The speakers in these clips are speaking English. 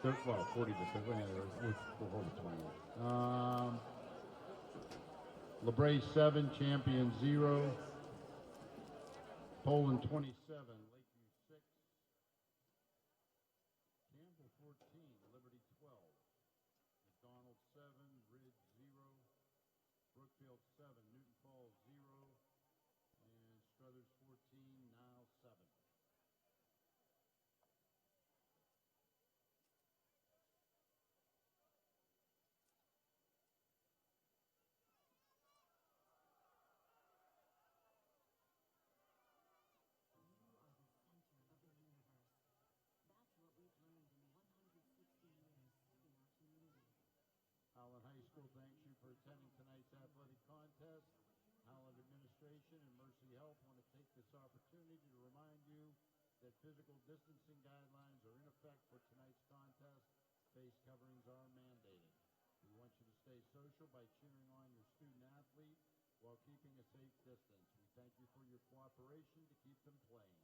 Well, 40 to 50. We'll hold it 21. LeBray 7, Champion 0. Poland 27, Lakeview 6. Campbell 14, Liberty 12. McDonald 7, Ridge 0. Brookfield 7, Newton Falls 0. And Struthers 14, Niles 7. Howland High School thanks you for attending tonight's athletic contest. Howland administration and Mercy Health want to take this opportunity to remind you that physical distancing guidelines are in effect for tonight's contest. Face coverings are mandated. We want you to stay social by cheering on your student athlete while keeping a safe distance. We thank you for your cooperation to keep them playing.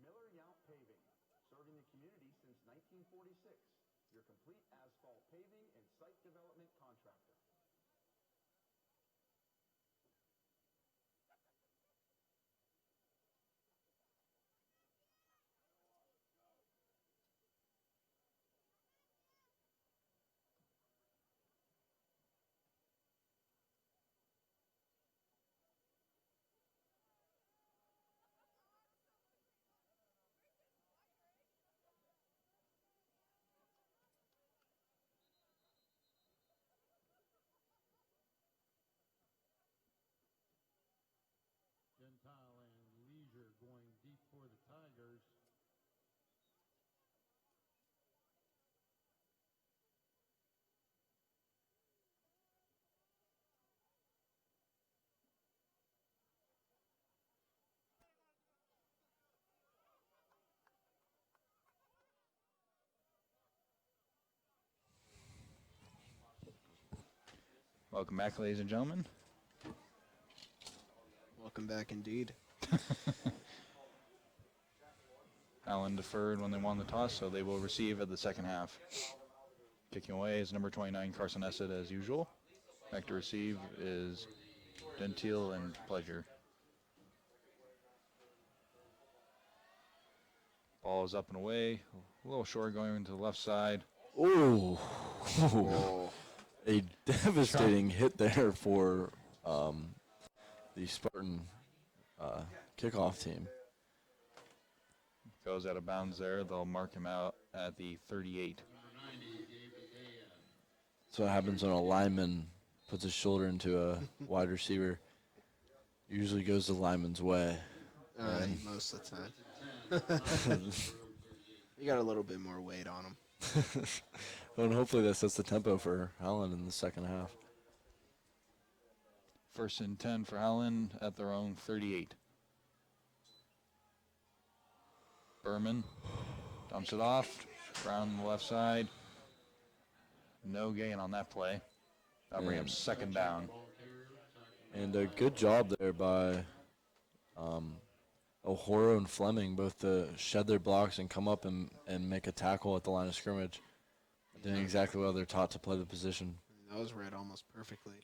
Miller Yount Paving, serving the community since 1946. Your complete asphalt paving and site development contractor. Gentile and Leisure going deep for the Tigers. Welcome back, ladies and gentlemen. Welcome back indeed. Howland deferred when they won the toss, so they will receive at the second half. Kicking away is number 29, Carson Essett, as usual. Back to receive is Gentile and Pleasure. Ball is up and away. A little short going into the left side. Oh, a devastating hit there for the Spartan kickoff team. Goes out of bounds there. They'll mark him out at the 38. That's what happens when a lineman puts his shoulder into a wide receiver. Usually goes the lineman's way. Most of the time. You got a little bit more weight on him. Well, and hopefully that sets the tempo for Howland in the second half. First and 10 for Howland at their own 38. Berman dumps it off. Brown on the left side. No gain on that play. That'll bring him second down. And a good job there by O'Horo and Fleming, both to shed their blocks and come up and make a tackle at the line of scrimmage. Doing exactly what they're taught to play the position. That was read almost perfectly.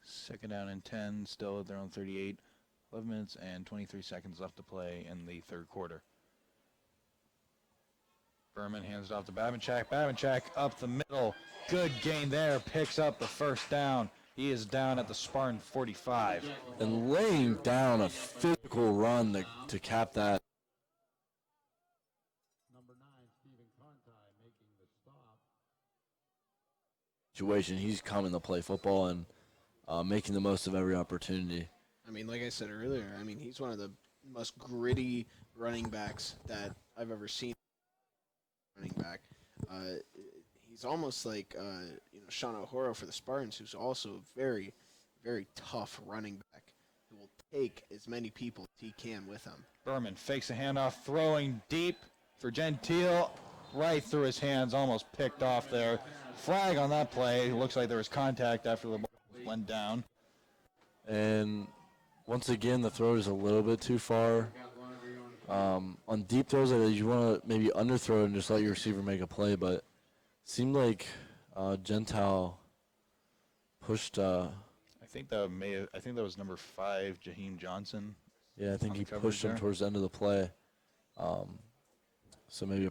Second down and 10, still at their own 38. 11 minutes and 23 seconds left to play in the third quarter. Berman hands it off to Babinchak. Babinchak up the middle. Good gain there. Picks up the first down. He is down at the Spartan 45. And laying down a physical run to cap that. Number 9, Stephen Conti, making the stop. Situation. He's coming to play football and making the most of every opportunity. I mean, like I said earlier, I mean, he's one of the most gritty running backs that I've ever seen. Running back. He's almost like Sean O'Horo for the Spartans, who's also a very, very tough running back who will take as many people as he can with him. Berman fakes a handoff, throwing deep for Gentile, right through his hands, almost picked off there. Flag on that play. Looks like there was contact after the ball went down. And once again, the throw is a little bit too far. On deep throws, you want to maybe underthrow it and just let your receiver make a play, but it seemed like Gentile pushed. I think that was number 5, Jaheim Johnson. Yeah, I think he pushed him towards the end of the play. So maybe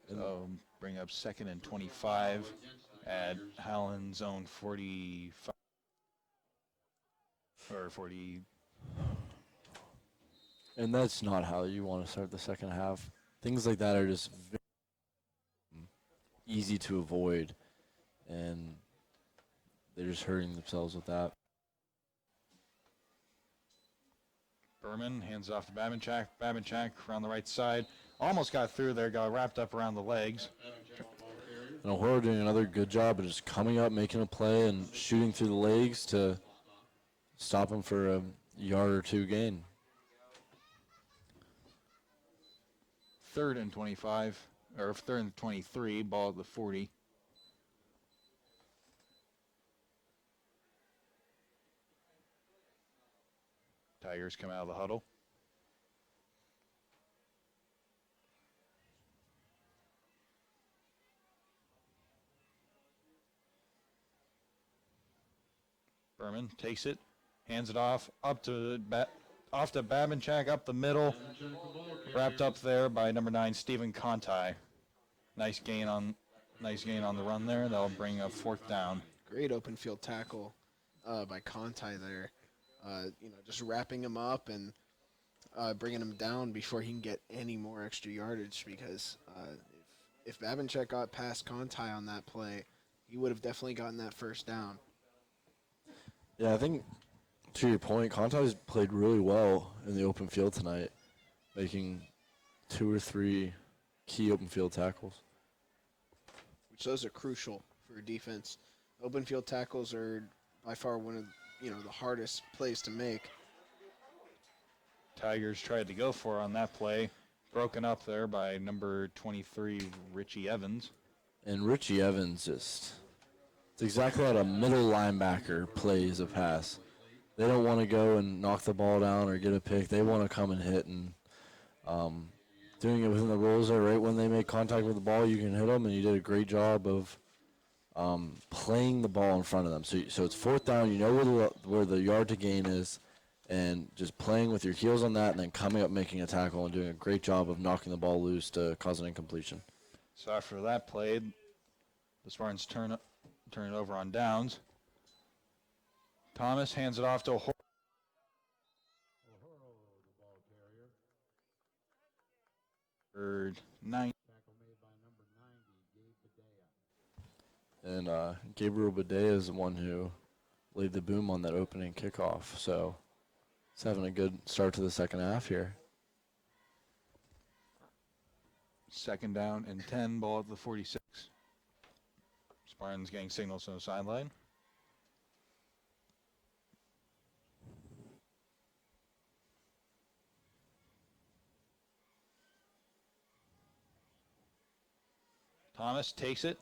so bring up 2nd and 25 at Howland's own 45 or 40. And that's not how you want to start the second half. Things like that are just very easy to avoid, and they're just hurting themselves with that. Berman hands off to Babinchak. Babinchak around the right side. Almost got through there, got wrapped up around the legs. And O'Horo doing another good job of just coming up, making a play, and shooting through the legs to stop him for a yard or two gain. 3rd and 25, or 3rd and 23, ball at the 40. Tigers come out of the huddle. Berman takes it, hands it off to Babinchak up the middle, wrapped up there by number 9 Stephen Conti. Nice gain on the run there. That'll bring up 4th down. Great open field tackle by Conti there. Just wrapping him up and bringing him down before he can get any more extra yardage, because if Babinchak got past Conti on that play, he would have definitely gotten that first down. Yeah, I think to your point, Conti's played really well in the open field tonight, making 2 or 3 key open field tackles. Which those are crucial for defense. Open field tackles are by far one of the hardest plays to make. Tigers tried to go for on that play, broken up there by number 23 Richie Evans. And Richie Evans it's exactly how a middle linebacker plays a pass. They don't want to go and knock the ball down or get a pick. They want to come and hit, and doing it within the rules there. Right when they make contact with the ball, you can hit them, and you did a great job of playing the ball in front of them. So it's 4th down. You know where the yard to gain is, and just playing with your heels on that, and then coming up, making a tackle, and doing a great job of knocking the ball loose to cause an incompletion. So after that play, the Spartans turn it over on downs. Thomas hands it off to O'Horo. O'Horo, the ball carrier. 9. Tackle made by number 90, Gabe Badea. And Gabriel Badea is the one who laid the boom on that opening kickoff. So it's having a good start to the second half here. 2nd down and 10, ball at the 46. Spartans getting signals from the sideline. Thomas takes it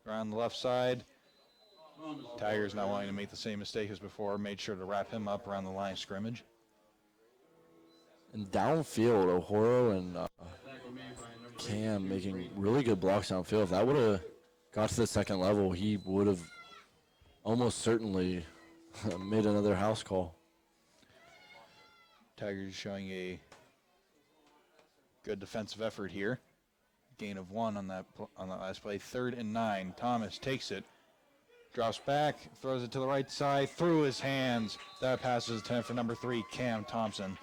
around the left side. Tigers not wanting to make the same mistake as before, made sure to wrap him up around the line of scrimmage. And downfield, O'Horo and Cam making really good blocks downfield. If that would have got to the second level, he would have almost certainly made another house call. Tigers showing a good defensive effort here. Gain of 1 on that last play. 3rd and 9. Thomas takes it, drops back, throws it to the right side, through his hands. That pass is intended for number 3, Cam Thompson.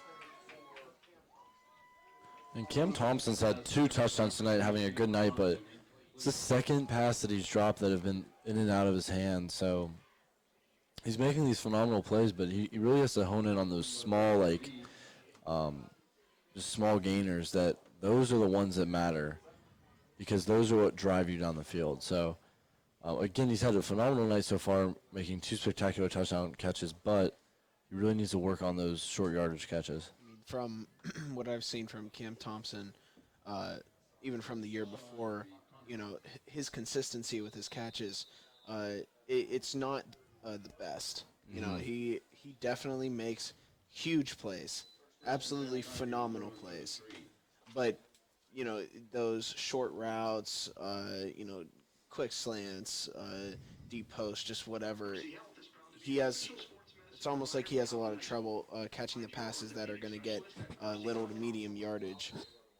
And Cam Thompson's had 2 touchdowns tonight, having a good night, but it's the second pass that he's dropped that have been in and out of his hands. So he's making these phenomenal plays, but he really has to hone in on those small, just small gainers. That those are the ones that matter, because those are what drive you down the field. So again, he's had a phenomenal night so far, making 2 spectacular touchdown catches, but he really needs to work on those short yardage catches. From what I've seen from Cam Thompson, even from the year before, his consistency with his catches, it's not the best. He definitely makes huge plays, absolutely phenomenal plays. But, those short routes, quick slants, deep post, just whatever, it's almost like he has a lot of trouble catching the passes that are going to get little to medium yardage.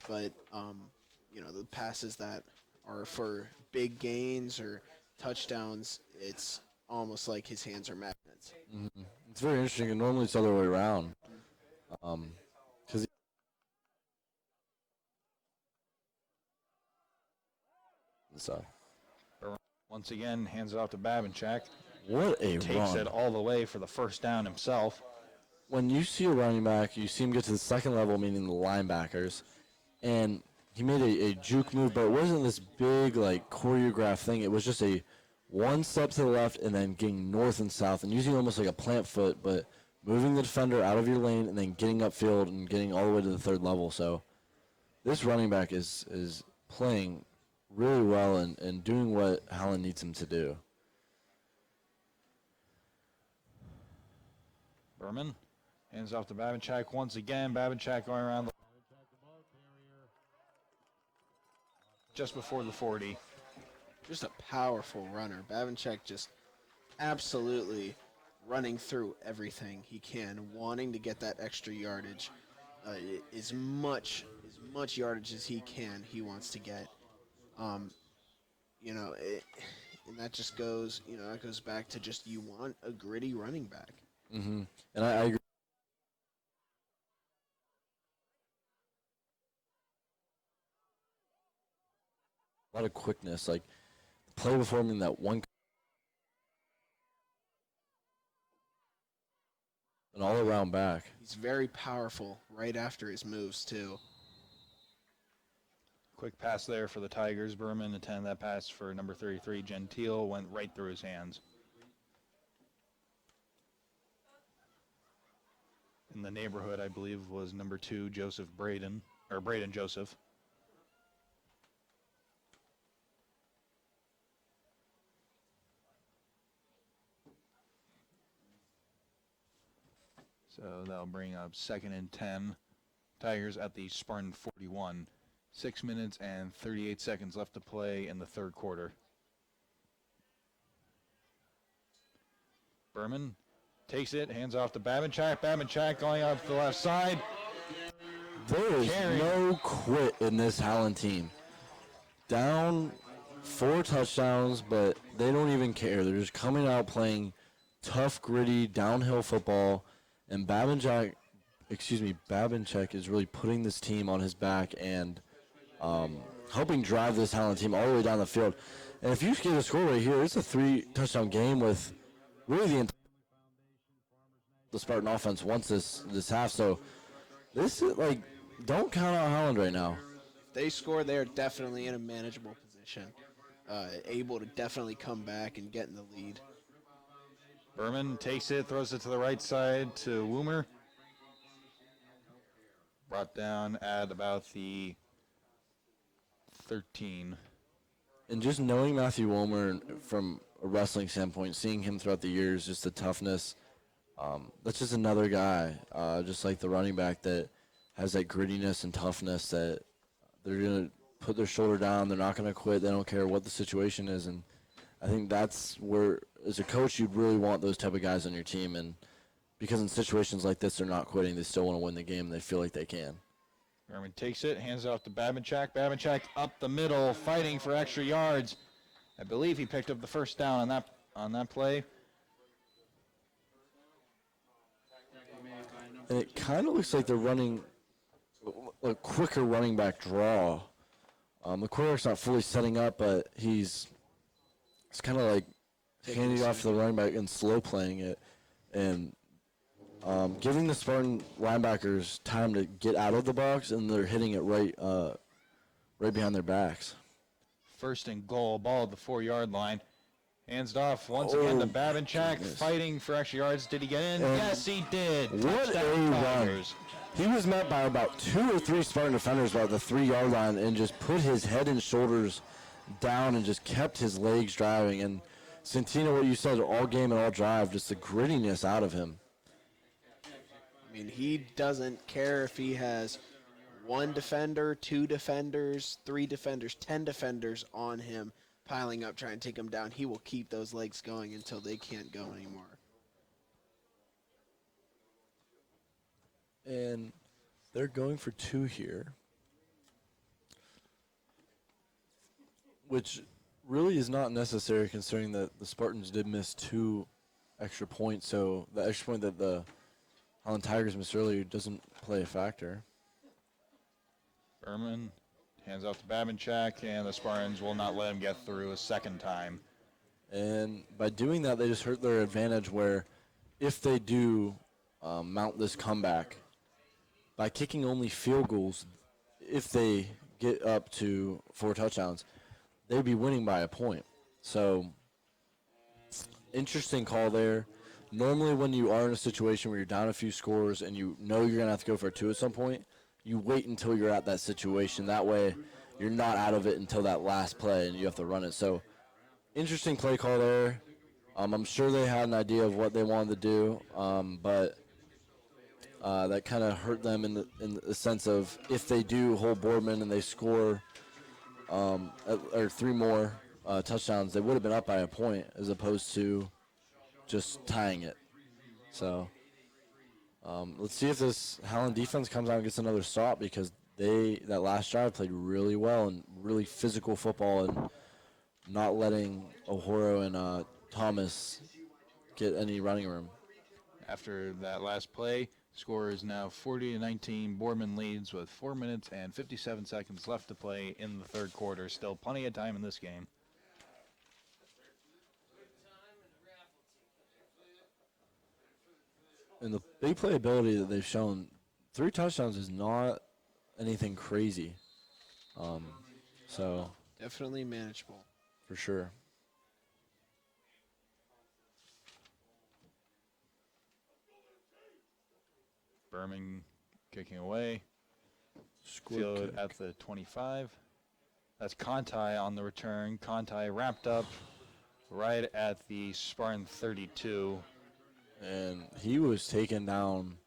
But, the passes that are for big gains or touchdowns, it's almost like his hands are magnets. Mm-hmm. It's very interesting, and normally it's the other way around. Because so. Once again, hands it off to Babinchak. What a Takes run. it all the way for the first down himself. When you see a running back, you see him get to the second level, meaning the linebackers, and he made a juke move, but it wasn't this big, choreographed thing. It was just a one step to the left and then getting north and south and using almost like a plant foot, but moving the defender out of your lane and then getting upfield and getting all the way to the third level. So this running back is playing really well and doing what Howland needs him to do. Boardman hands off to Babinchak once again. Babinchak going around just before the 40. Just a powerful runner. Babinchak just absolutely running through everything he can, wanting to get that extra yardage. As much yardage as he can, he wants to get. And that just goes, that goes back to just you want a gritty running back. Mm-hmm. And I agree. A lot of quickness, like the play before him in that one, an all-around back. He's very powerful right after his moves too. Quick pass there for the Tigers. Boardman attended that pass for number 33, Gentile, went right through his hands. In the neighborhood, I believe, was number 2, Braden Joseph. So that'll bring up 2nd and 10. Tigers at the Spartan 41. 6 minutes and 38 seconds left to play in the third quarter. Boardman takes it, hands off to Babinchak. Babinchak going up the left side. There is no quit in this Howland team. Down 4 touchdowns, but they don't even care. They're just coming out playing tough, gritty, downhill football. And Babinchak is really putting this team on his back and helping drive this Howland team all the way down the field. And if you get a score right here, it's a 3-touchdown game with really the Spartan offense wants this half. So this is don't count out Howland right now. If they score, they are definitely in a manageable position, able to definitely come back and get in the lead. Boardman takes it, throws it to the right side to Woomer. Brought down at about the 13. And just knowing Matthew Woomer from a wrestling standpoint, seeing him throughout the years, just the toughness, that's just another guy, just like the running back that has that grittiness and toughness that they're going to put their shoulder down. They're not going to quit. They don't care what the situation is. And I think that's where, as a coach, you'd really want those type of guys on your team. And because in situations like this, they're not quitting. They still want to win the game. They feel like they can. Boardman takes it, hands it off to Babinchak. Babinchak up the middle, fighting for extra yards. I believe he picked up the first down on that play. And it kind of looks like they're running a quicker running back draw. The quarterback's not fully setting up, but it's kind of like handing it off to the running back and slow playing it, and giving the Spartan linebackers time to get out of the box, and they're hitting it right behind their backs. First and goal, ball at the 4-yard line. Hands it off once again to Babinchak, fighting for extra yards. Did he get in? And yes, he did. What a run. He was met by about 2 or 3 Spartan defenders about the 3-yard line and just put his head and shoulders down and just kept his legs driving. And Santina, what you said all game and all drive, just the grittiness out of him. I mean, he doesn't care if he has 1 defender, 2 defenders, 3 defenders, 10 defenders on him, piling up, trying to take him down. He will keep those legs going until they can't go anymore. And they're going for 2 here, which really is not necessary considering that the Spartans did miss 2 extra points. So the extra point that the Howland Tigers missed earlier doesn't play a factor. Boardman hands off to Babinchak, and the Spartans will not let him get through a second time. And by doing that, they just hurt their advantage where if they do mount this comeback, by kicking only field goals, if they get up to 4 touchdowns, they'd be winning by a point. So, interesting call there. Normally when you are in a situation where you're down a few scores and you know you're going to have to go for a 2 at some point, you wait until you're at that situation. That way you're not out of it until that last play and you have to run it. So, interesting play call there. I'm sure they had an idea of what they wanted to do, but that kind of hurt them in the sense of if they do hold Boardman and they score or 3 more touchdowns, they would have been up by a point as opposed to just tying it. So let's see if this Howland defense comes out and gets another stop, because that last drive played really well and really physical football and not letting O'Horo and Thomas get any running room. After that last play, score is now 40-19. Boardman leads with 4 minutes and 57 seconds left to play in the third quarter. Still plenty of time in this game. And the big playability that they've shown, 3 touchdowns is not anything crazy. So Definitely manageable. for sure. Boardman kicking away. Score Field kick. at the 25. That's Conti on the return. Conti wrapped up right at the Spartan 32. And he was taken down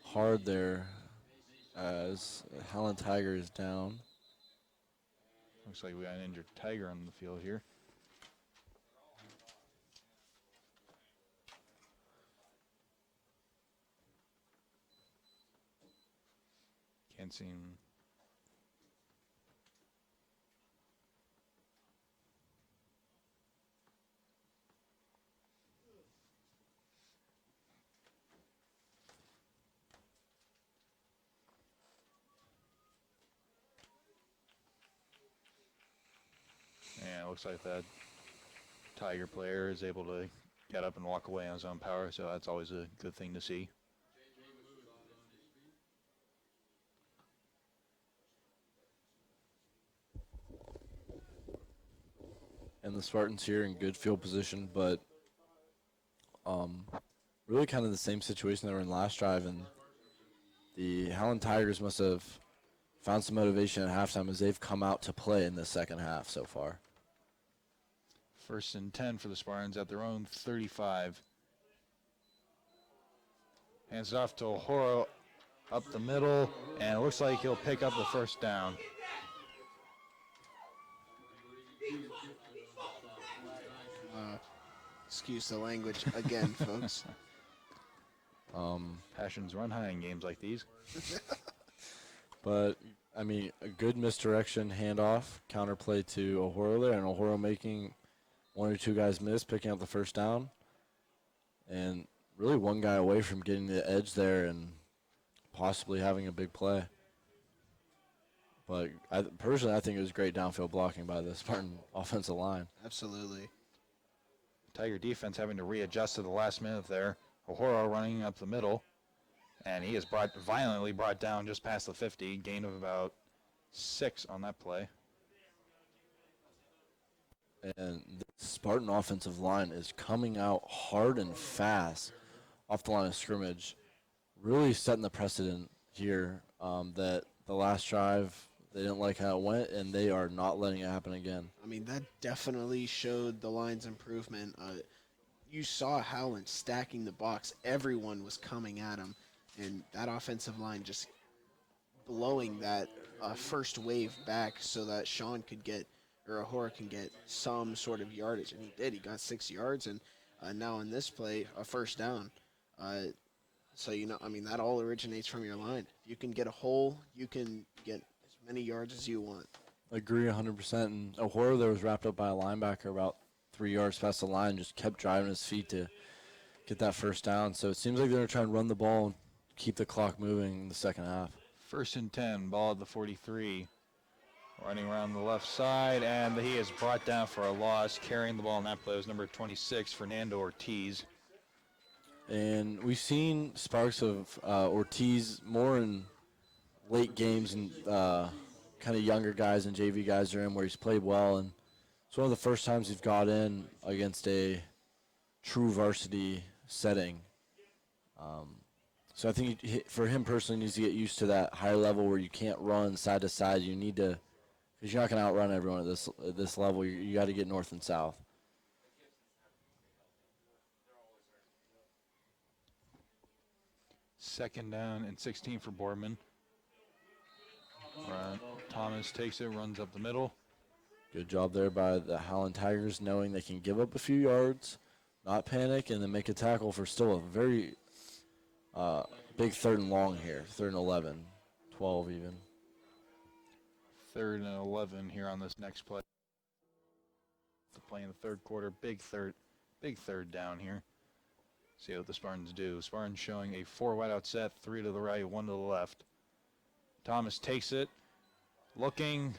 hard there as Howland Tiger is down. Looks like we got an injured Tiger on the field here. Can't seem. Yeah, it looks like that Tiger player is able to get up and walk away on his own power, so that's always a good thing to see. And the Spartans here in good field position, but really kind of the same situation they were in last drive. And the Howland Tigers must have found some motivation at halftime as they've come out to play in the second half so far. First and 10 for the Spartans at their own 35. Hands it off to O'Horo up the middle, and it looks like he'll pick up the first down. Excuse the language again, folks. Passions run high in games like these. But, I mean, a good misdirection handoff, counterplay to O'Horo there, and O'Horo making one or two guys miss, picking up the first down. And really one guy away from getting the edge there and possibly having a big play. But personally, I think it was great downfield blocking by the Spartan offensive line. Absolutely. Tiger defense having to readjust to the last minute there. O'Horo running up the middle. And he is violently brought down just past the 50. Gain of about 6 on that play. And the Spartan offensive line is coming out hard and fast off the line of scrimmage. Really setting the precedent here that the last drive, they didn't like how it went, and they are not letting it happen again. I mean, that definitely showed the line's improvement. You saw Howland stacking the box. Everyone was coming at him, and that offensive line just blowing that first wave back so that Sean could get, or O'Hora can get some sort of yardage, and he did. He got 6 yards, and now in this play, a first down. So, I mean, that all originates from your line. If you can get a hole, you can get as many yards as you want. Agree 100%. And O'Hora there was wrapped up by a linebacker about 3 yards past the line, just kept driving his feet to get that first down. So it seems like they're going to try and run the ball and keep the clock moving in the second half. 1st and 10, ball at the 43. Running around the left side, and he is brought down for a loss. Carrying the ball in that play was number 26, Fernando Ortiz. And we've seen sparks of Ortiz more in late games and kind of younger guys and JV guys are in where he's played well. And it's one of the first times he's got in against a true varsity setting. So I think for him personally, he needs to get used to that higher level where you can't run side to side. You need to, because you're not going to outrun everyone at this level. You got to get north and south. Second down and 16 for Boardman. Thomas takes it, runs up the middle. Good job there by the Howland Tigers, knowing they can give up a few yards, not panic, and then make a tackle for still a very big 3rd and long here. 3rd and 11, 12 even. 3rd and 11 here on this next play. To play in the 3rd quarter, big third down here. See what the Spartans do. Spartans showing a 4 wideout set, 3 to the right, 1 to the left. Thomas takes it, looking,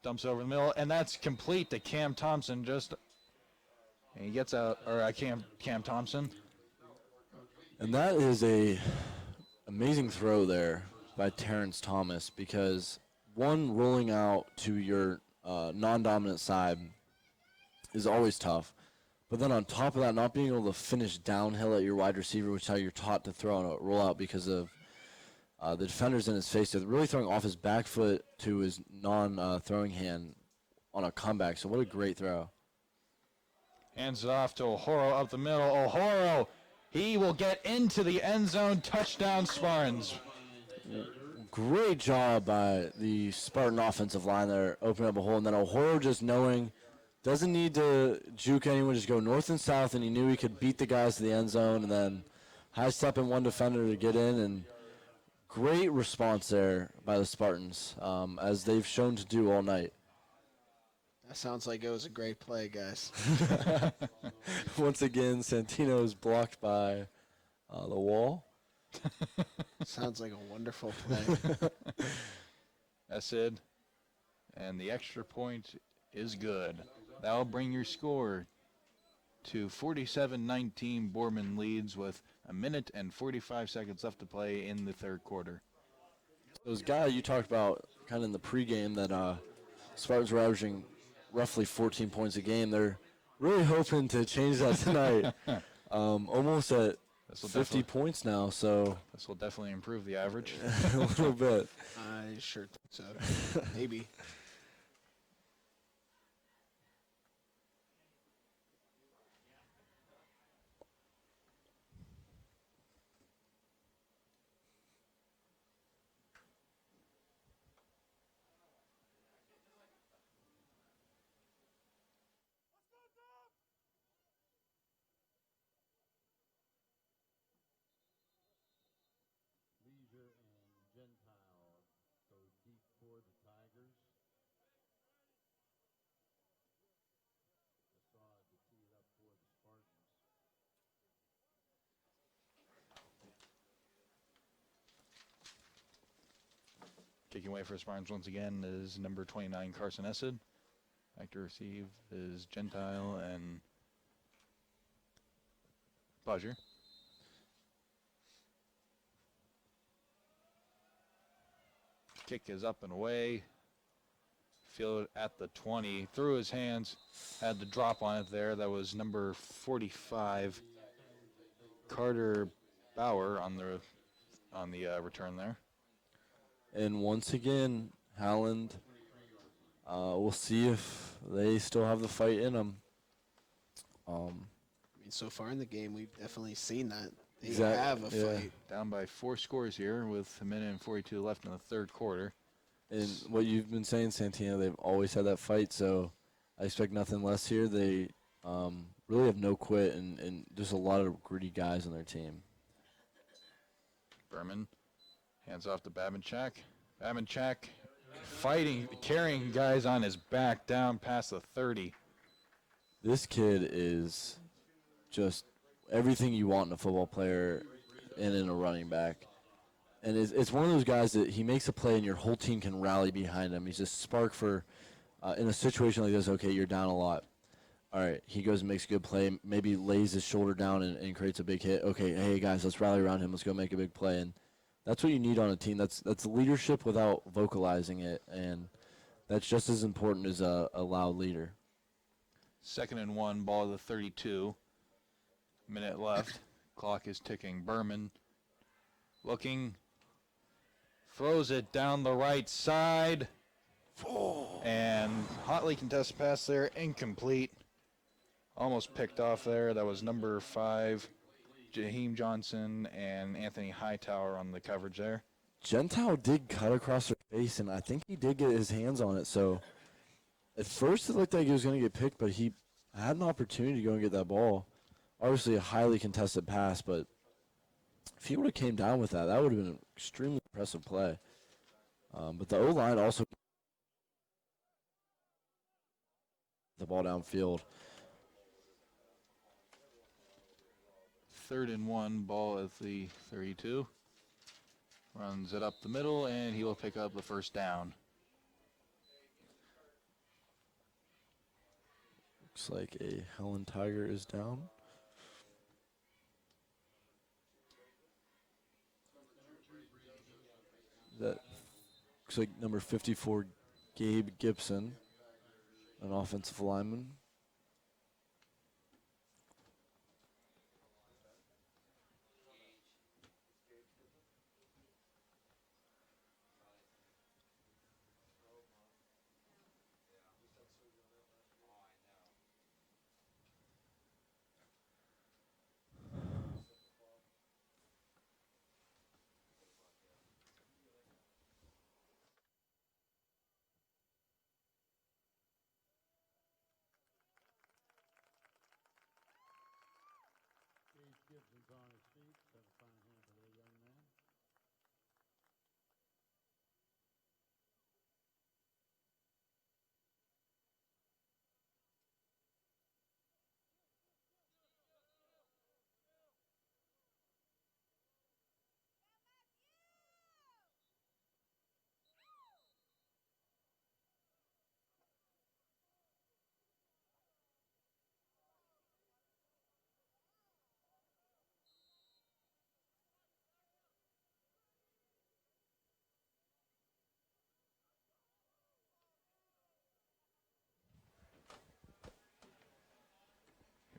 dumps over the middle, and that's complete to Cam Thompson. And he gets out, or Cam Thompson. And that is a amazing throw there by Terrence Thomas, because one, rolling out to your non-dominant side is always tough. But then on top of that, not being able to finish downhill at your wide receiver, which is how you're taught to throw on a rollout because of the defenders in his face. They're really throwing off his back foot to his non-throwing hand on a comeback. So what a great throw. Hands it off to O'Horo up the middle. O'Horo, he will get into the end zone. Touchdown, Spartans. Great job by the Spartan offensive line there, opening up a hole. And then O'Horo just knowing, doesn't need to juke anyone, just go north and south, and he knew he could beat the guys to the end zone, and then high step in one defender to get in, and great response there by the Spartans, as they've shown to do all night. That sounds like it was a great play, guys. Once again, Santino is blocked by the wall. Sounds like a wonderful play. That's it. And the extra point is good. That'll bring your score to 47-19. Boardman leads with 1 minute and 45 seconds left to play in the 3rd quarter. Those guys you talked about kind of in the pregame that Spartans were averaging roughly 14 points a game. They're really hoping to change that tonight. Almost at 50 points now, so this will definitely improve the average. a little bit. I sure think so. Maybe. Kicking away for Spartans once again is number 29, Carson Essed. Back to receive is Gentile and Bodger. Kick is up and away. Field at the 20. Through his hands. Had the drop on it there. That was number 45, Carter Bauer on the return there. And once again, Howland, we'll see if they still have the fight in them. I mean, so far in the game, we've definitely seen that. They Exact- have a yeah. fight. Down by 4 scores here with a minute and 42 left in the third quarter. And what you've been saying, Santino, they've always had that fight, so I expect nothing less here. They really have no quit and just a lot of gritty guys on their team. Berman hands off to Babinchak. Babinchak fighting, carrying guys on his back down past the 30. This kid is just everything you want in a football player and in a running back. And it's one of those guys that he makes a play and your whole team can rally behind him. He's a spark for, in a situation like this, okay, you're down a lot. All right, he goes and makes a good play, maybe lays his shoulder down and creates a big hit. Okay, hey, guys, let's rally around him. Let's go make a big play. And that's what you need on a team. That's leadership without vocalizing it, and that's just as important as a loud leader. 2nd and 1, ball to the 32. Minute left. Clock is ticking. Berman looking. Throws it down the right side. And hotly contested pass there. Incomplete. Almost picked off there. That was number 5, Jaheim Johnson and Anthony Hightower on the coverage there. Gentile did cut across her face, and I think he did get his hands on it. So at first it looked like he was going to get picked, but he had an opportunity to go and get that ball. Obviously a highly contested pass, but if he would have came down with that, that would have been an extremely impressive play. But the O-line also the ball downfield. 3rd and 1, ball at the 32. Runs it up the middle, and he will pick up the first down. Looks like a Howland Tiger is down. That looks like number 54, Gabe Gibson, an offensive lineman. Gage Gibson's on his feet. Have a fine hand for the young man.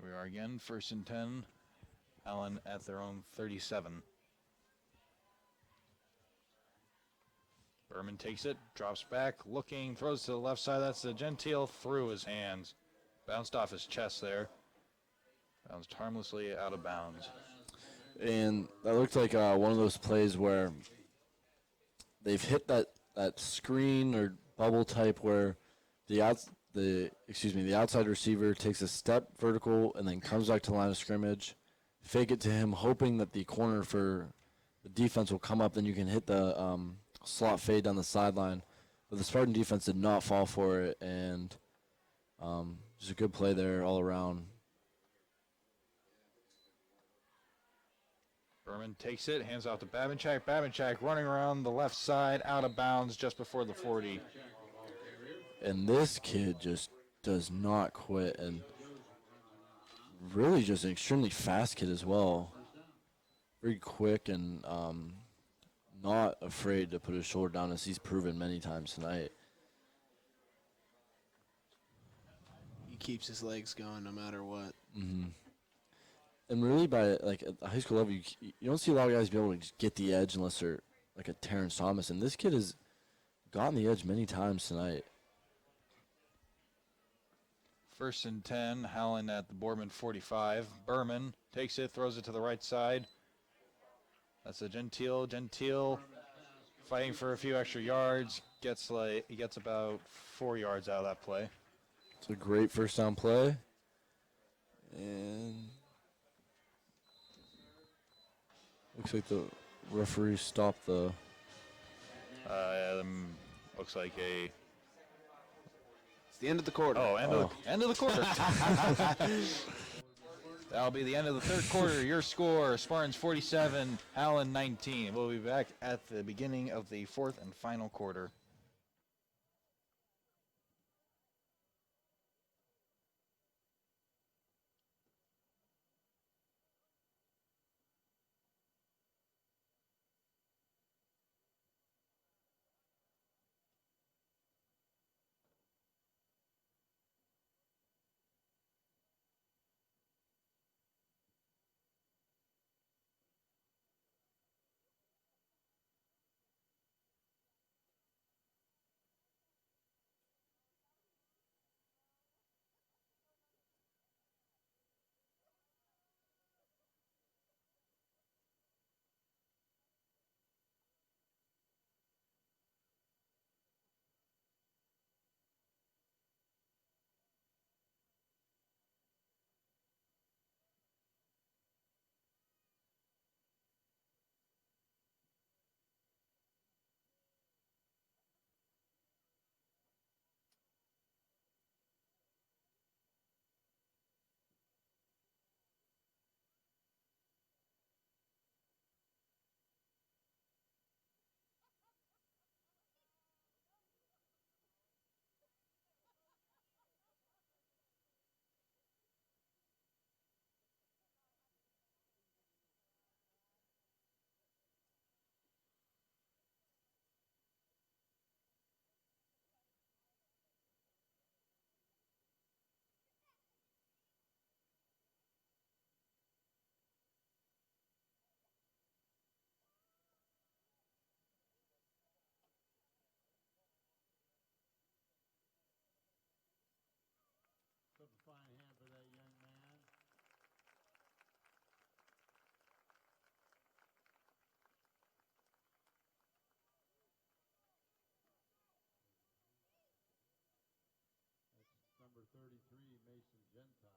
Here we are again, 1st and 10. Allen at their own 37. Berman takes it, drops back, looking, throws to the left side. That's the Gentile through his hands. Bounced off his chest there. Bounced harmlessly out of bounds. And that looked like one of those plays where they've hit that screen or bubble type where the outside receiver takes a step vertical and then comes back to the line of scrimmage, fake it to him, hoping that the corner for the defense will come up, then you can hit the slot fade down the sideline. But the Spartan defense did not fall for it, and just a good play there all around. Boardman takes it, hands off to Babinchak. Babinchak running around the left side, out of bounds just before the 40. And this kid just does not quit, and really just an extremely fast kid as well. Very quick and not afraid to put his shoulder down, as he's proven many times tonight. He keeps his legs going no matter what. Mm-hmm. And really, by like at the high school level, you don't see a lot of guys be able to just get the edge unless they're like a Terrence Thomas. And this kid has gotten the edge many times tonight. 1st and 10, Howland at the Boardman 45. Berman takes it, throws it to the right side. That's a Gentile. Gentile fighting for a few extra yards. He gets about 4 yards out of that play. It's a great first down play. And looks like the referee stopped the. Looks like a. It's the end of the quarter. End of the quarter. That'll be the end of the third quarter. Your score, Spartans 47, Howland 19. We'll be back at the beginning of the fourth and final quarter. Put a fine hand for that young man. That's number 33, Mason Gentile.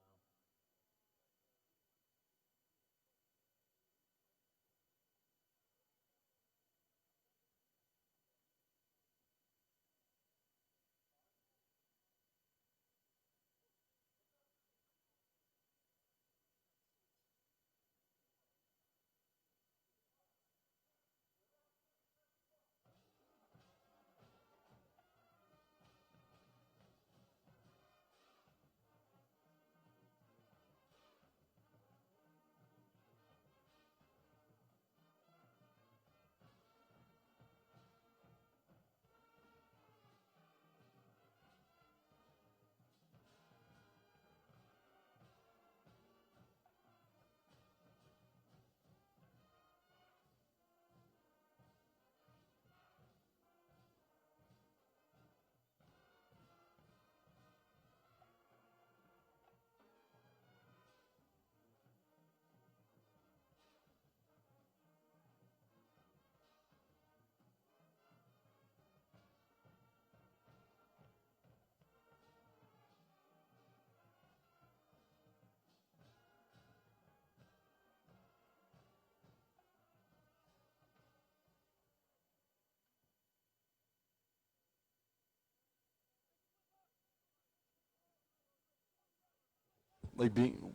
Like being.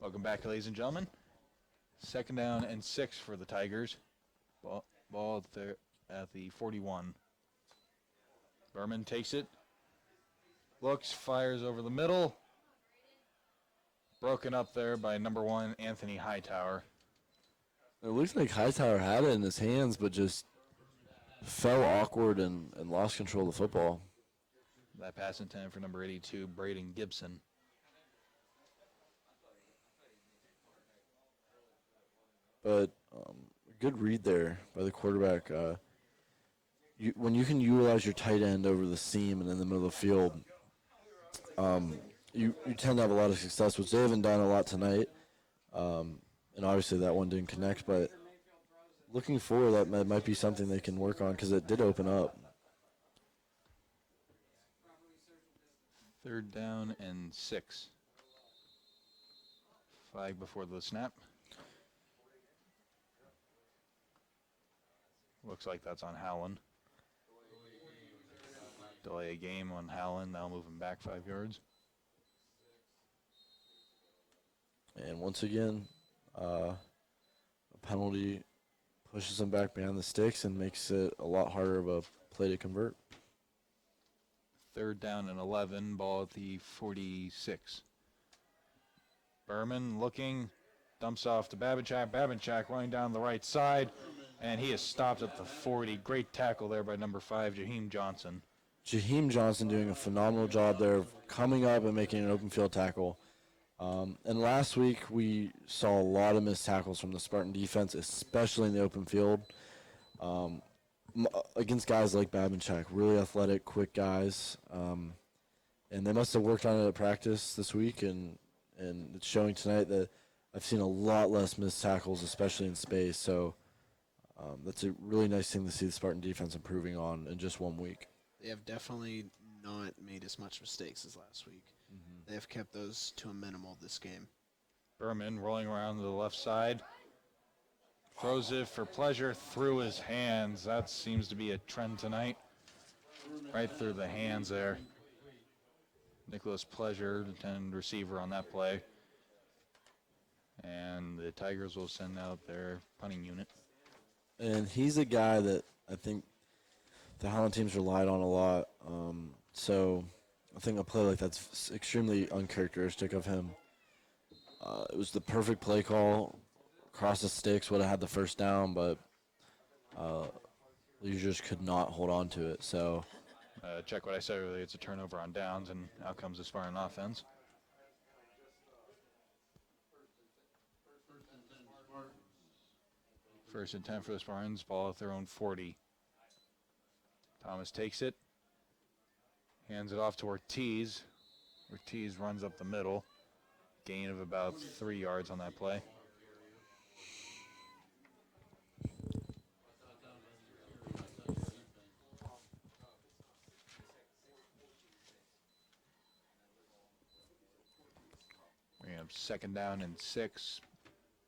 Welcome back, ladies and gentlemen. 2nd down and 6 for the Tigers. Ball at the 41. Boardman takes it. Looks, fires over the middle. Broken up there by number 1, Anthony Hightower. It looks like Hightower had it in his hands, but just fell awkward and lost control of the football. That pass intended for number 82, Braden Gibson. But good read there by the quarterback. When you can utilize your tight end over the seam and in the middle of the field, you tend to have a lot of success, which they haven't done a lot tonight. And obviously that one didn't connect, but looking forward, that might be something they can work on because it did open up. 3rd down and 6. Flag before the snap. Looks like that's on Howland. Delay a game on Howland. Now move him back 5 yards. And once again, a penalty pushes them back behind the sticks and makes it a lot harder of a play to convert. 3rd down and 11. Ball at the 46. Boardman looking. Dumps off to Babinchak. Babinchak running down the right side. And he is stopped at the 40. Great tackle there by number 5, Jaheim Johnson. Jaheim Johnson doing a phenomenal job there of coming up and making an open field tackle. And last week we saw a lot of missed tackles from the Spartan defense, especially in the open field. Against guys like Babinchak, really athletic, quick guys. And they must have worked on it at practice this week, and it's showing tonight that I've seen a lot less missed tackles, especially in space. So that's a really nice thing to see the Spartan defense improving on in just 1 week. They have definitely not made as much mistakes as last week. They have kept those to a minimal this game. Boardman rolling around to the left side. Throws it for pleasure through his hands. That seems to be a trend tonight. Right through the hands there. Nicholas Pleasure, the intended receiver on that play. And the Tigers will send out their punting unit. And he's a guy that I think the Howland teams relied on a lot. So I think a play like that's extremely uncharacteristic of him. It was the perfect play call. Across the sticks, would have had the first down, but Leisures could not hold on to it. So check what I said earlier. It's a turnover on downs, and out comes the Spartan offense. First and 10 for the Spartans. Ball at their own 40. Thomas takes it. Hands it off to Ortiz. Ortiz runs up the middle. Gain of about 3 yards on that play. We have 2nd down and 6.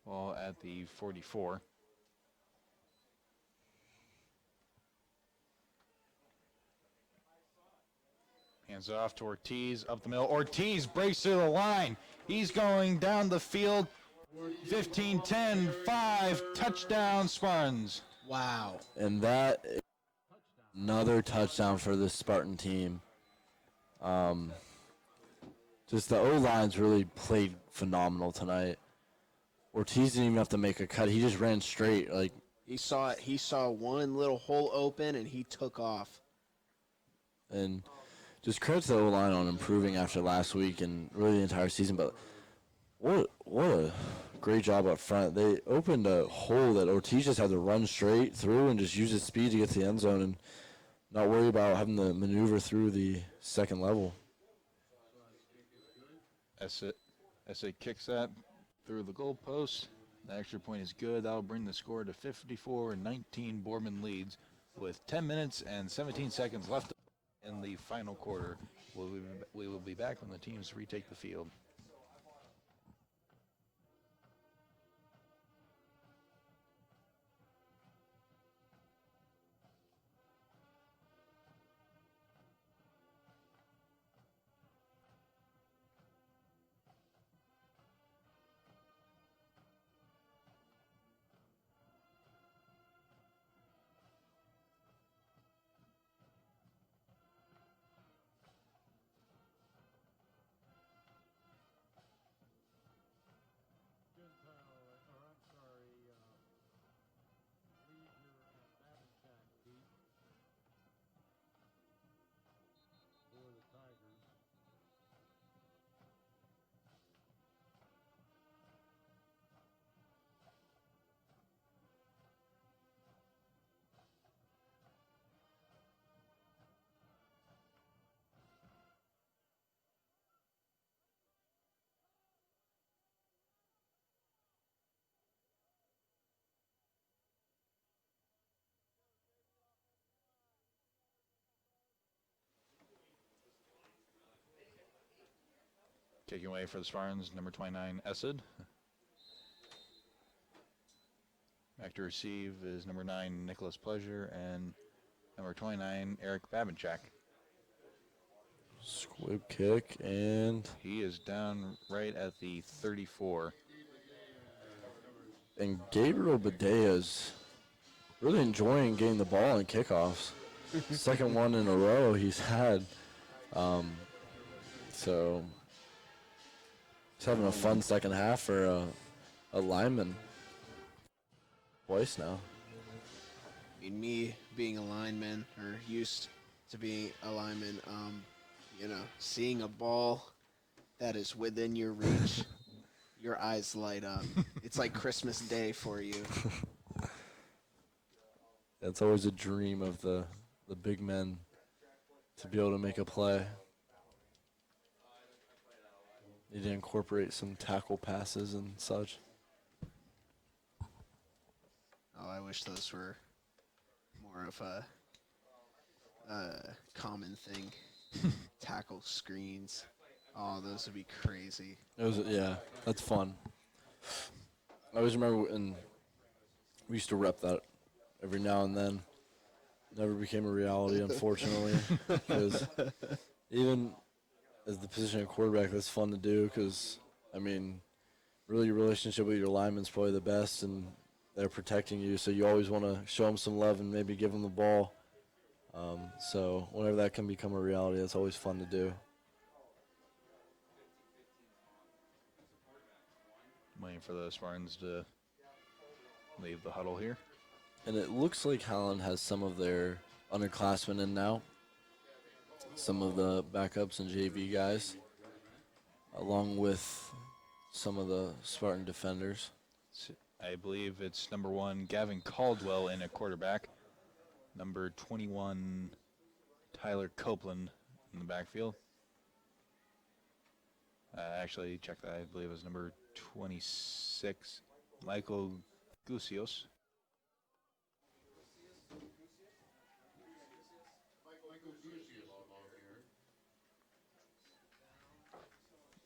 Ball at the 44. Hands it off to Ortiz, up the middle. Ortiz breaks through the line. He's going down the field. 15, 10, 5, touchdown Spartans. Wow. And that is another touchdown for this Spartan team. Just the O-lines really played phenomenal tonight. Ortiz didn't even have to make a cut. He just ran straight. Like He saw one little hole open, and he took off. And just credit to the O-line on improving after last week and really the entire season. But what a great job up front. They opened a hole that Ortiz just had to run straight through and just use his speed to get to the end zone and not worry about having to maneuver through the second level. Essa kicks that through the goalpost. The extra point is good. That'll bring the score to 54-19. Boardman leads with 10 minutes and 17 seconds left in the final quarter. We will be back when the teams retake the field. Kicking away for the Spartans, number 29, Esed. Back to receive is number 9, Nicholas Pleasure, and number 29, Eric Babinchak. Squib kick, and He is down right at the 34. And Gabriel Badea is really enjoying getting the ball in kickoffs. Second one in a row he's had. So he's having a fun second half for a lineman. Twice now. I mean, me being a lineman or used to being a lineman, seeing a ball that is within your reach, your eyes light up. It's like Christmas Day for you. That's always a dream of the big men to be able to make a play. Need to incorporate some tackle passes and such. Oh, I wish those were more of a common thing. Tackle screens. Oh, those would be crazy. Yeah, that's fun. I always remember when we used to rep that every now and then. Never became a reality, unfortunately. Because even as the position of quarterback, that's fun to do because, really your relationship with your lineman's probably the best, and they're protecting you, so you always want to show them some love and maybe give them the ball. So whenever that can become a reality, that's always fun to do. Waiting for the Spartans to leave the huddle here. And it looks like Howland has some of their underclassmen in now. Some of the backups and JV guys, along with some of the Spartan defenders. I believe it's number 1, Gavin Caldwell in at quarterback. Number 21, Tyler Copeland in the backfield. Actually, check that. I believe it was number 26, Michael Gusios.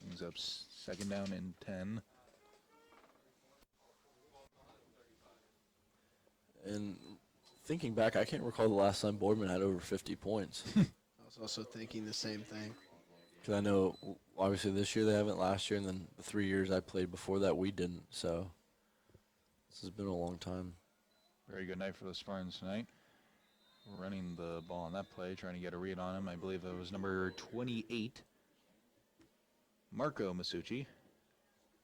Brings up second down and 10. And thinking back, I can't recall the last time Boardman had over 50 points. I was also thinking the same thing. Because I know, obviously, this year they haven't, last year, and then the 3 years I played before that, we didn't. So this has been a long time. Very good night for the Spartans tonight. Running the ball on that play, trying to get a read on him. I believe it was number 28, Marco Masucci,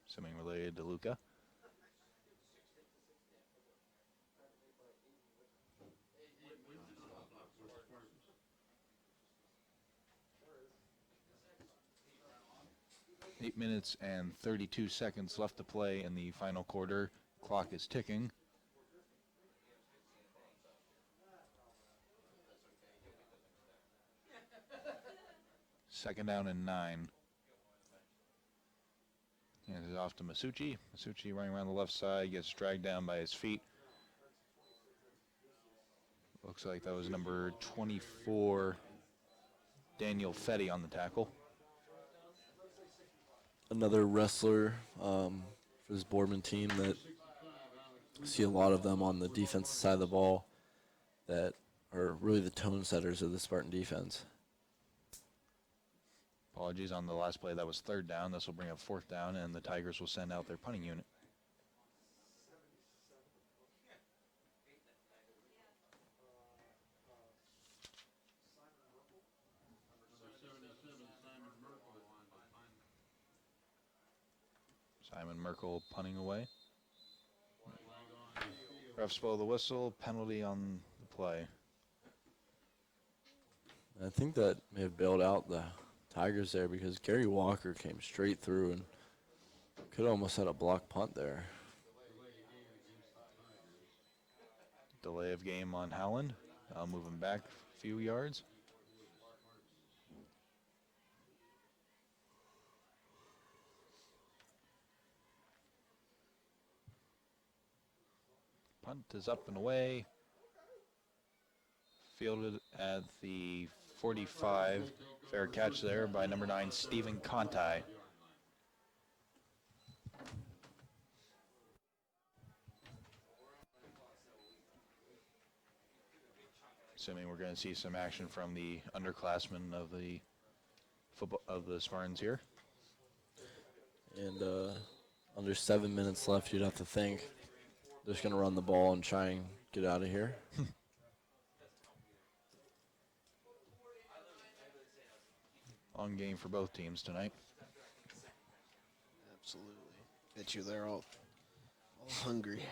assuming related to Luca. Eight minutes and 32 seconds left to play in the final quarter. Clock is ticking. Second down and 9. And it's off to Masucci. Masucci running around the left side, gets dragged down by his feet. Looks like that was number 24, Daniel Fetty on the tackle. Another wrestler for this Boardman team that I see a lot of them on the defensive side of the ball that are really the tone setters of the Spartan defense. Apologies on the last play. That was third down. This will bring up fourth down, and the Tigers will send out their punting unit. Simon Merkel punting away. Refs blow the whistle. Penalty on the play. I think that may have bailed out the Tigers there because Gary Walker came straight through and could almost had a block punt there. Delay of game on Howland. Moving back a few yards. Punt is up and away. Fielded at the 45. Fair catch there by number 9, Stephen Conti. Assuming we're going to see some action from the underclassmen of the football of the Spartans here. And under 7 minutes left, you'd have to think they're just going to run the ball and try and get out of here. Long game for both teams tonight. Absolutely. Bet you they're all hungry.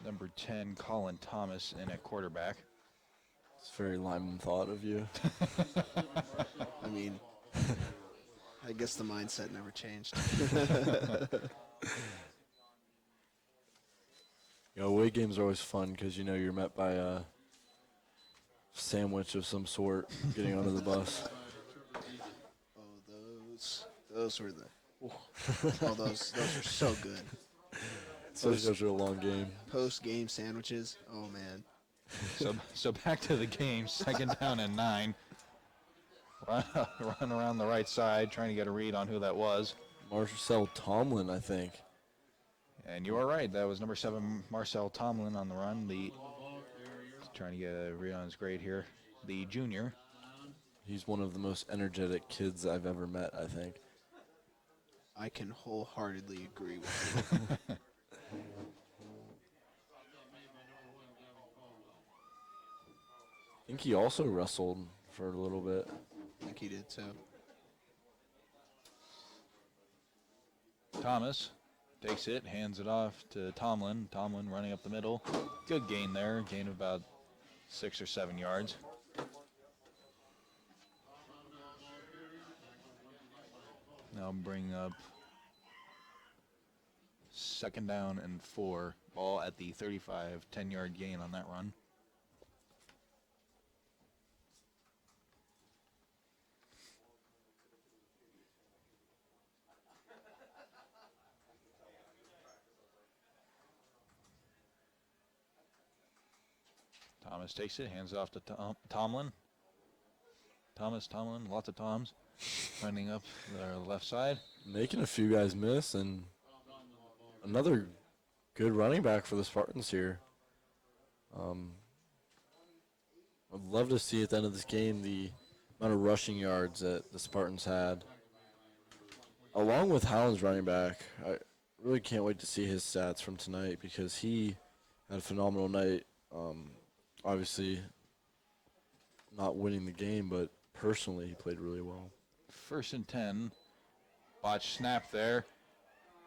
Number 10, Colin Thomas in at quarterback. It's very Lyman thought of you. I mean, I guess the mindset never changed. Away games are always fun because you know you're met by a sandwich of some sort getting onto the bus. Oh, those were the. Oh, those are so good. Those are a long game. Post-game sandwiches. Oh man. So back to the game. 2nd down and 9. Run around the right side, trying to get a read on who that was. Marcel Tomlin, I think. And you are right. That was number 7, Marcel Tomlin on the run. Trying to get a read on his grade here. The junior. He's one of the most energetic kids I've ever met, I think. I can wholeheartedly agree with you. I think he also wrestled for a little bit. I think he did too. Thomas takes it, hands it off to Tomlin. Tomlin running up the middle. Good gain there. Gain of about 6 or 7 yards. Now bring up 2nd down and 4. Ball at the 35, 10-yard gain on that run. Thomas takes it, hands it off to Tomlin. Tomlin, lots of Toms. Running up the left side. Making a few guys miss, and another good running back for the Spartans here. I'd love to see at the end of this game the amount of rushing yards that the Spartans had. Along with Howland's running back, I really can't wait to see his stats from tonight because he had a phenomenal night. Obviously, not winning the game, but personally, he played really well. 1st and 10. Botch snap there.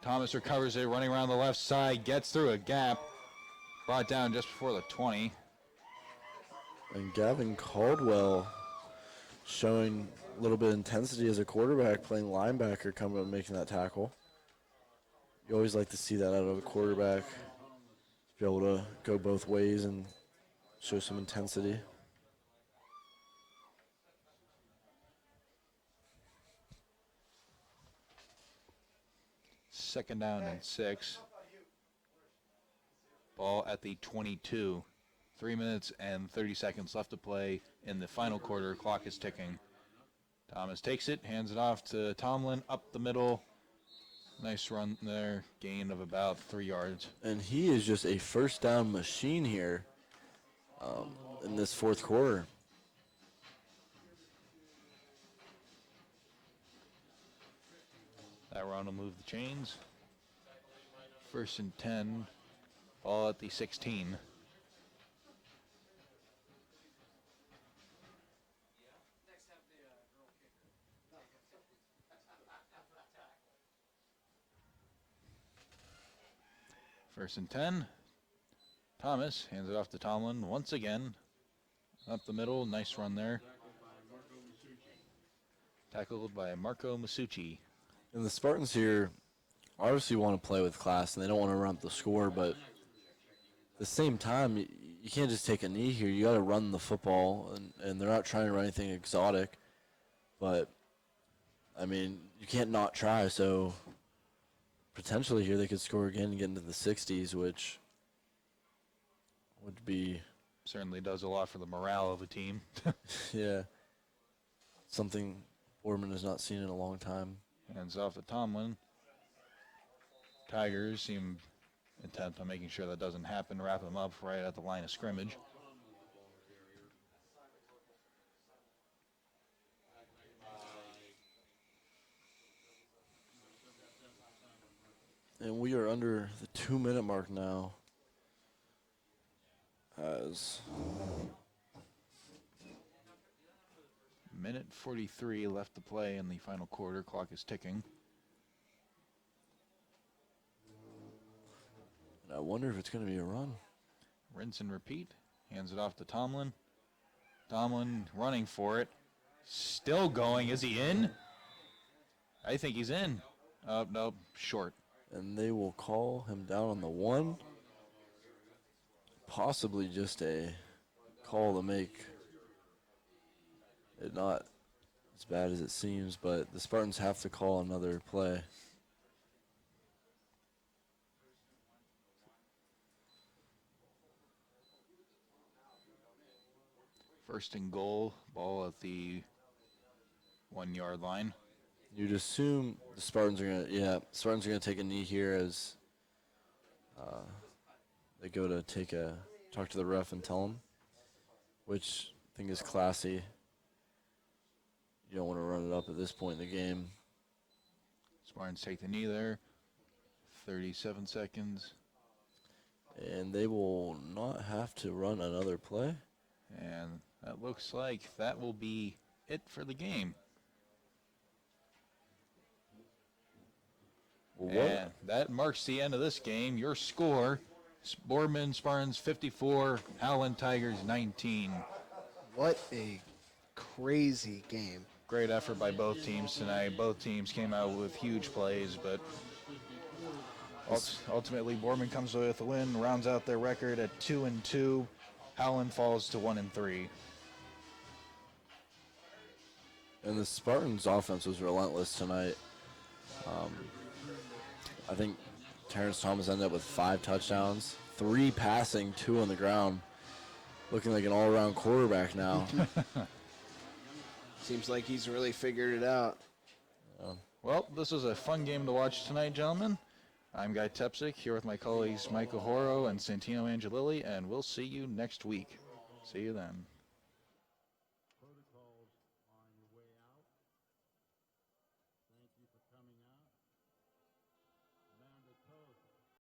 Thomas recovers it, running around the left side, gets through a gap. Brought down just before the 20. And Gavin Caldwell showing a little bit of intensity as a quarterback, playing linebacker, coming up and making that tackle. You always like to see that out of a quarterback, be able to go both ways and show some intensity. Second down and 6. Ball at the 22. 3 minutes and 30 seconds left to play in the final quarter. Clock is ticking. Thomas takes it, hands it off to Tomlin, up the middle. Nice run there, gain of about 3 yards. And he is just a first down machine here in this fourth quarter. That run will move the chains. 1st and 10. Ball at the 16. First and 10. Thomas hands it off to Tomlin once again. Up the middle, nice run there. Tackled by Marco Masucci. And the Spartans here obviously want to play with class, and they don't want to run up the score, but at the same time, you can't just take a knee here. You got to run the football, and they're not trying to run anything exotic. But, I mean, you can't not try, so potentially here they could score again and get into the 60s, which would be... Certainly does a lot for the morale of a team. Yeah. Something Boardman has not seen in a long time. Hands off to Tomlin. Tigers seem intent on making sure that doesn't happen. Wrap them up right at the line of scrimmage. And we are under the 2-minute mark now. As minute 43 left to play in the final quarter. Clock is ticking. I wonder if it's going to be a run. Rinse and repeat. Hands it off to Tomlin. Tomlin running for it. Still going. Is he in? I think he's in. Oh, no, short. And they will call him down on the 1. Possibly just a call to make it not as bad as it seems, but the Spartans have to call another play. First and goal, ball at the 1-yard line. You'd assume the Spartans are gonna take a knee here as they go to talk to the ref and tell him, which I think is classy. You don't want to run it up at this point in the game. Spartans take the knee there. 37 seconds. And they will not have to run another play. And that looks like that will be it for the game. Well, and that marks the end of this game. Your score, Boardman Spartans 54, Howland Tigers 19. What a crazy game. Great effort by both teams tonight. Both teams came out with huge plays, but ultimately Boardman comes away with a win, rounds out their record at 2-2. Howland falls to 1-3. And the Spartans' offense was relentless tonight. I think Terrence Thomas ended up with 5 touchdowns, 3 passing, 2 on the ground. Looking like an all-around quarterback now. Seems like he's really figured it out. Well, this was a fun game to watch tonight, gentlemen. I'm Guy Tepsick, here with my colleagues Michael Horo and Santino Angelilli, and we'll see you next week. See you then.